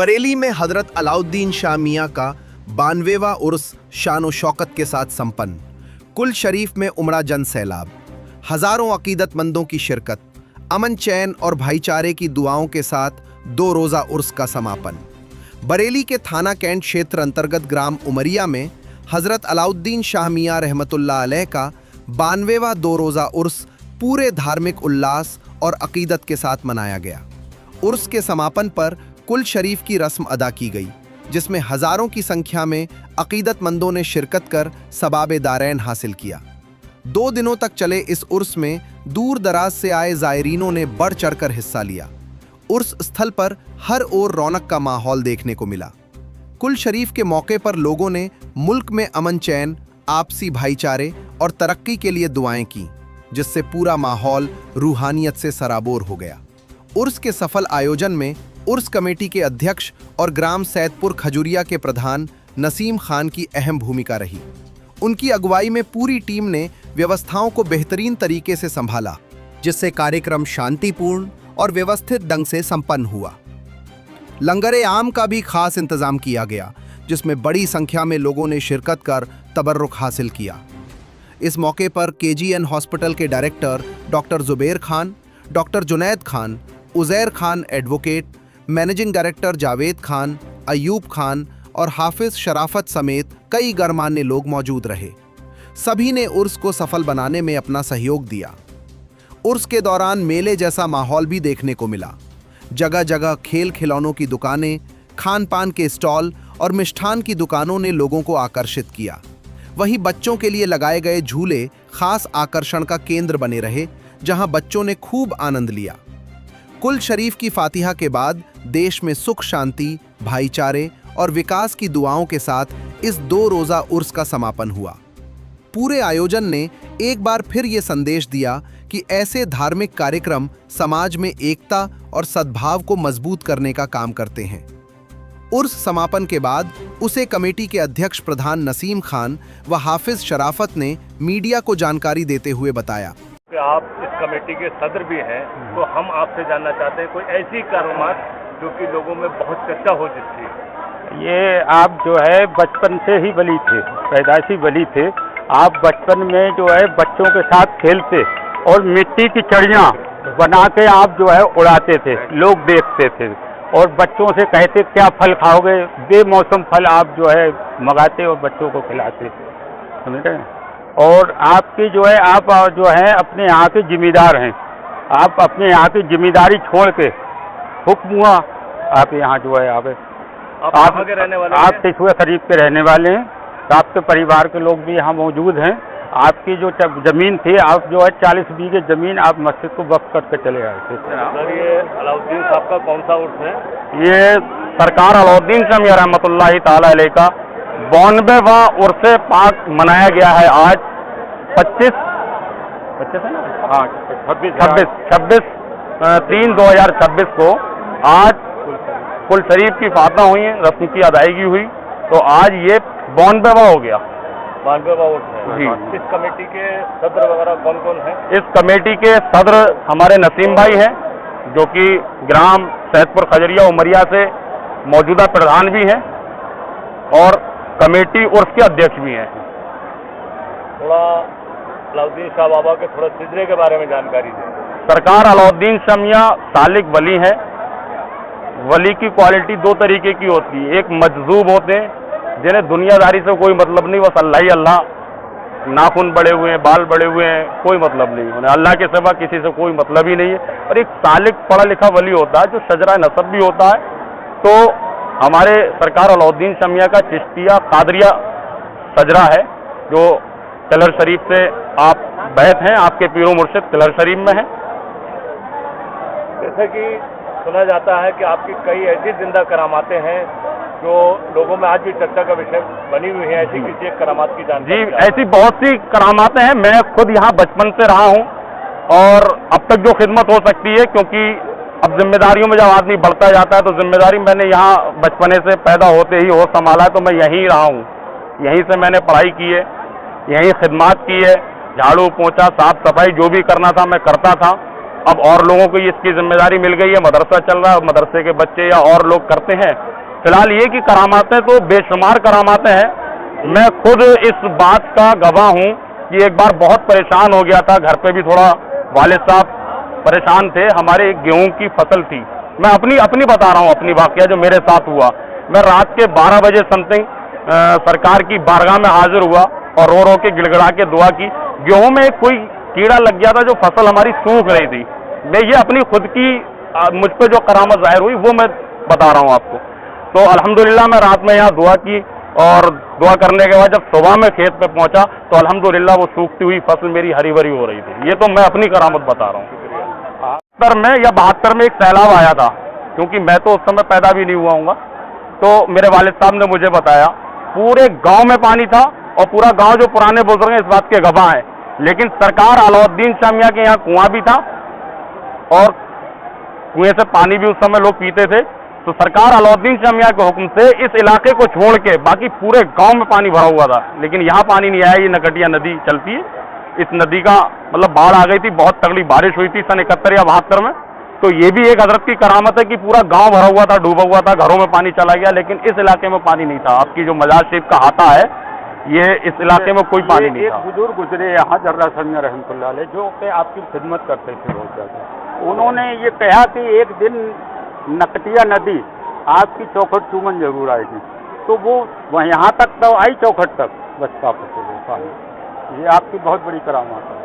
बरेली में हजरत अलाउद्दीन शाह मियाँ का 92वां उर्स शान शौकत के साथ संपन्न। कुल शरीफ में उमड़ा जन सैलाब, हजारों अकीदतमंदों की शिरकत, अमन चैन और भाईचारे की दुआओं के साथ 2 रोज़ा उर्स का समापन। बरेली के थाना कैंट क्षेत्र अंतर्गत ग्राम उमरिया में हजरत अलाउद्दीन शाह मियाँ रहमतुल्लाह अलैह का 92वां 2 रोज़ा उर्स पूरे धार्मिक उल्लास और अकीदत के साथ मनाया गया। उर्स के समापन पर कुल शरीफ की रस्म अदा की गई, जिसमें हजारों की संख्या में अकीदतमंदों ने शिरकत कर सबाब दारैन हासिल किया। 2 दिनों तक चले इस उर्स में दूर दराज से आए ज़ायरीनों ने बढ़ चढ़कर हिस्सा लिया। उर्स स्थल पर हर ओर रौनक का माहौल देखने को मिला। कुल शरीफ के मौके पर लोगों ने मुल्क में अमन चैन, आपसी भाईचारे और तरक्की के लिए दुआएं की, जिससे पूरा माहौल रूहानियत से सराबोर हो गया। उर्स के सफल आयोजन में उर्स कमेटी के अध्यक्ष और ग्राम सैदपुर खजुरिया के प्रधान नसीम खान की अहम भूमिका रही। उनकी अगुवाई में पूरी टीम ने व्यवस्थाओं को बेहतरीन तरीके से संभाला, जिससे कार्यक्रम शांतिपूर्ण और व्यवस्थित ढंग से संपन्न हुआ। लंगरे आम का भी खास इंतजाम किया गया, जिसमें बड़ी संख्या में लोगों ने शिरकत कर तबर्रुक हासिल किया। इस मौके पर केजीएन हॉस्पिटल के director doctor Zubair Khan, doctor Junaid Khan, Uzair Khan advocate, managing director Javed Khan, Ayub Khan और हाफिज शराफत समेत कई गणमान्य लोग मौजूद रहे। सभी ने उर्स को सफल बनाने में अपना सहयोग दिया। उर्स के दौरान मेले जैसा माहौल भी देखने को मिला। जगह जगह खेल खिलौनों की दुकानें, खान पान के स्टॉल और मिष्ठान की दुकानों ने लोगों को आकर्षित किया। वहीं बच्चों के लिए लगाए गए झूले खास आकर्षण का केंद्र बने रहे, जहां बच्चों ने खूब आनंद लिया। कुल शरीफ की फातिहा के बाद देश में सुख शांति, भाईचारे और विकास की दुआओं के साथ इस 2 रोज़ा उर्स का समापन हुआ। पूरे आयोजन ने एक बार फिर ये संदेश दिया कि ऐसे धार्मिक कार्यक्रम समाज में एकता और सद्भाव को मजबूत करने का काम करते हैं। उर्स समापन के बाद उसे कमेटी के अध्यक्ष प्रधान नसीम खान व हाफिज शराफत ने मीडिया को जानकारी देते हुए बताया कि आप इस कमेटी के सदर भी हैं, तो हम आपसे जानना चाहते हैं कोई ऐसी कारोबार जो कि लोगों में बहुत चर्चा हो जिसकी। ये आप जो है बचपन से ही वली थे, पैदाइशी वली थे। आप बचपन में जो है बच्चों के साथ खेलते और मिट्टी की चिड़िया बना के आप जो है उड़ाते थे, लोग देखते थे और बच्चों से कहते क्या फल खाओगे, बेमौसम फल आप जो है मंगाते और बच्चों को खिलाते थे, समझ रहे हैं। और आपकी जो है आप जो है अपने यहाँ के जिम्मेदार हैं। आप अपने यहाँ की जिम्मेदारी छोड़ के हुक्म हुआ आप यहाँ जो है आप कहाँ के रहने वाले? आप टिसुआ शरीफ के रहने वाले हैं। तो आपके परिवार के लोग भी यहाँ मौजूद हैं। आपकी जो जमीन थी, आप जो है 40 बीघे जमीन आप मस्जिद को वक्फ करके चले आए थे। सर, ये अलाउद्दीन साहब का कौन सा उर्स है? ये सरकार अलाउद्दीन शाह मियाँ रहमतुल्लाह ताला अलैह का 92वां उर्स पाक मनाया गया है। आज 26 है ना? हाँ, 26/3/2026 को आज कुल शरीफ की फातिहा हुई है, रस्म की अदायगी हुई, तो आज ये 92वां हो गया। 92वां उर्स है जी। इस कमेटी के सदर वगैरह कौन कौन है? इस कमेटी के सदर हमारे नसीम भाई हैं, जो कि ग्राम सैदपुर खजरिया उमरिया से मौजूदा प्रधान भी हैं और कमेटी उर्स के अध्यक्ष भी हैं। थोड़ा अलाउद्दीन शाह बाबा के थोड़ा सिजरे के बारे में जानकारी दें। सरकार अलाउद्दीन शाह मियाँ सालिक वली है। वली की क्वालिटी 2 तरीके की होती है। एक मजजूब होते हैं, जिन्हें दुनियादारी से कोई मतलब नहीं, बस अल्लाह ही अल्लाह, नाखून बड़े हुए हैं, बाल बड़े हुए हैं, कोई मतलब नहीं, उन्हें अल्लाह के सिवा किसी से कोई मतलब ही नहीं है। और एक सालिक पढ़ा लिखा वली होता है, जो शजरा नसब भी होता है। तो हमारे सरकार अलाउद्दीन शाह मियाँ का चिश्तिया कादरिया शजरा है, जो कलर शरीफ से आप बैत हैं, आपके पीरो मुर्शिद कलर शरीफ में है। जैसे कि सुना जाता है कि आपकी कई ऐसी जिंदा करामातें हैं जो लोगों में आज भी चर्चा का विषय बनी हुई है। ऐसी किसी एक करामात की जानकारी? जी, ऐसी बहुत सी करामातें हैं। मैं खुद यहाँ बचपन से रहा हूँ और अब तक जो खिदमत हो सकती है, क्योंकि अब जिम्मेदारियों में जब आदमी बढ़ता जाता है तो जिम्मेदारी मैंने यहाँ बचपने से पैदा होते ही होश संभाला है, तो मैं यहीं रहा हूँ। यहीं से मैंने पढ़ाई की है, यहीं खिदमत की है, झाड़ू पोंछा साफ सफाई जो भी करना था मैं करता था। अब और लोगों को इसकी जिम्मेदारी मिल गई है, मदरसा चल रहा है, मदरसे के बच्चे या और लोग करते हैं। फिलहाल ये कि करामातें तो बेशुमार करामातें हैं। मैं खुद इस बात का गवाह हूँ कि एक बार बहुत परेशान हो गया था, घर पे भी थोड़ा वालिद साहब परेशान थे। हमारे गेहूं की फसल थी, मैं अपनी बता रहा हूँ, अपनी वाकया जो मेरे साथ हुआ। मैं रात के 12 बजे समथिंग सरकार की बारगाह में हाजिर हुआ और रो के गिड़गिड़ा के दुआ की। गेहूं में कोई कीड़ा लग गया था, जो फसल हमारी सूख रही थी। मैं ये अपनी खुद की मुझ पे जो करामत जाहिर हुई वो मैं बता रहा हूँ आपको। तो अल्हम्दुलिल्लाह मैं रात में यहाँ दुआ की और दुआ करने के बाद जब सुबह में खेत पे पहुंचा तो अल्हम्दुलिल्लाह वो सूखती हुई फसल मेरी हरी भरी हो रही थी। ये तो मैं अपनी करामत बता रहा हूँ। 72 में या 72 में एक सैलाब आया था, क्योंकि मैं तो उस समय पैदा भी नहीं हुआ हूँगा। तो मेरे वालिद साहब ने मुझे बताया पूरे गांव में पानी था और पूरा गांव, जो पुराने बुजुर्ग हैं इस बात के गवाह हैं। लेकिन सरकार अलाउद्दीन शाह मियां के यहाँ कुआं भी था और कुएं से पानी भी उस समय लोग पीते थे। तो सरकार अलाउद्दीन शाह मियां के हुक्म से इस इलाके को छोड़ के बाकी पूरे गांव में पानी भरा हुआ था, लेकिन यहाँ पानी नहीं आया। ये नकटिया नदी चलती है, इस नदी का मतलब बाढ़ आ गई थी, बहुत तगड़ी बारिश हुई थी सन 71 या 72 में। तो ये भी एक हजरत की करामत है कि पूरा गांव भरा हुआ था, डूबा हुआ था, घरों में पानी चला गया, लेकिन इस इलाके में पानी नहीं था। आपकी जो मजार शरीफ का हाथा है, ये इस इलाके में कोई पानी नहीं था। एक बुजुर्ग गुजरे यहाँ जर्रा समिया रहमतुल्लाह अलैह, जो कि आपकी खिदमत करते थे बहुत ज़्यादा। उन्होंने ये कहा कि एक दिन नकटिया नदी आपकी चौखट चूमन जरूर आएगी। तो वो वह यहाँ तक तो आई, चौखट तक, बस वापस हो गए पानी। ये आपकी बहुत बड़ी करामात है।